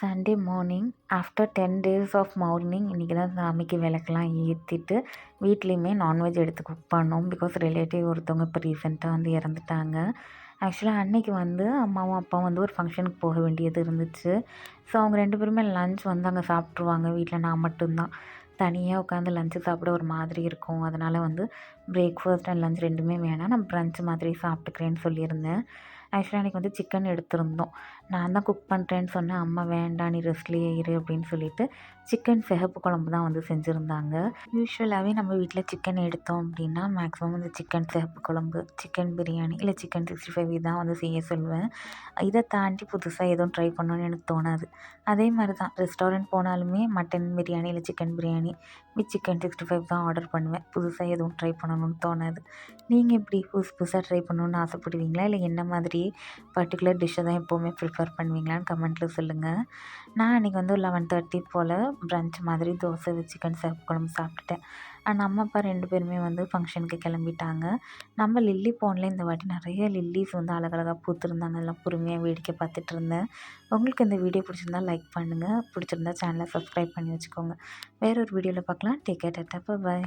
Sunday morning after 10 days off morning இன்றைக்கி தான் சாமிக்கு விளக்கெல்லாம் ஏற்றிட்டு வீட்லேயுமே நான்வெஜ் எடுத்து குக் பண்ணோம். பிகாஸ் ரிலேட்டிவ் ஒருத்தவங்க இப்போ ரீசெண்டாக வந்து இறந்துட்டாங்க. ஆக்சுவலாக அன்றைக்கி வந்து அம்மாவும் அப்பாவும் வந்து ஒரு ஃபங்க்ஷனுக்கு போக வேண்டியது இருந்துச்சு. ஸோ அவங்க 2 பேருமே லன்ச் வந்து அங்கே சாப்பிட்ருவாங்க. வீட்டில் நான் மட்டும்தான் தனியாக உட்காந்து லஞ்சு சாப்பிட ஒரு மாதிரி இருக்கும். அதனால் வந்து பிரேக்ஃபாஸ்ட் அண்ட் லஞ்ச் 2மே வேணாம், நான் ப்ரன்ச் மாதிரி சாப்பிட்டுக்கிறேன்னு சொல்லியிருந்தேன். ஆக்சுவலாக அன்றைக்கி வந்து சிக்கன் எடுத்திருந்தோம். நான் தான் குக் பண்ணுறேன்னு சொன்னேன். அம்மா வேண்டாம் நீ ரெஸ்ட்லேயே இரு அப்படின்னு சொல்லிட்டு சிக்கன் சிகப்பு குழம்பு தான் வந்து செஞ்சுருந்தாங்க. யூஸ்வலாகவே நம்ம வீட்டில் சிக்கன் எடுத்தோம் அப்படின்னா மேக்ஸிமம் வந்து சிக்கன் சிகப்பு குழம்பு, சிக்கன் பிரியாணி இல்லை சிக்கன் 65 இதான் வந்து செய்ய சொல்லுவேன். இதை தாண்டி புதுசாக எதுவும் ட்ரை பண்ணணும்னு எனக்கு தோணாது. அதே மாதிரி தான் ரெஸ்டாரண்ட் போனாலுமே மட்டன் பிரியாணி இல்லை சிக்கன் பிரியாணி வித் சிக்கன் 65 தான் ஆர்டர் பண்ணுவேன். புதுசாக எதுவும் ட்ரை பண்ணணும்னு தோணாது. நீங்கள் எப்படி புதுசாக ட்ரை பண்ணணுன்னு ஆசைப்படுவீங்களா? இல்லை என்ன மாதிரி பர்டிகுலர் டிஷ்ஷை தான் எப்போவுமே ப்ரிஃபர் பண்ணுவீங்களான்னு கமெண்ட்டில் சொல்லுங்கள். நான் அன்றைக்கி வந்து 11:30 போல் ப்ரன்ச் மாதிரி தோசை வச்சு சிக்கன் சிகப்பு குழம்பு சாப்பிட்டுட்டேன். அண்ட் அம்மா அப்பா 2 பேருமே வந்து ஃபங்க்ஷனுக்கு கிளம்பிட்டாங்க. நம்ம லில்லி போனில் இந்த வாட்டி நிறைய லில்லிஸ் வந்து அழகழகாக பூத்துருந்தாங்க. அதெல்லாம் பொறுமையாக வேடிக்கை பார்த்துட்டு இருந்தேன். உங்களுக்கு இந்த வீடியோ பிடிச்சிருந்தா லைக் பண்ணுங்கள், பிடிச்சிருந்தா சேனலை சப்ஸ்கிரைப் பண்ணி வச்சுக்கோங்க. வேற ஒரு வீடியோவில் பார்க்கலாம். டேக் கேர், டாட்டா, பாய்.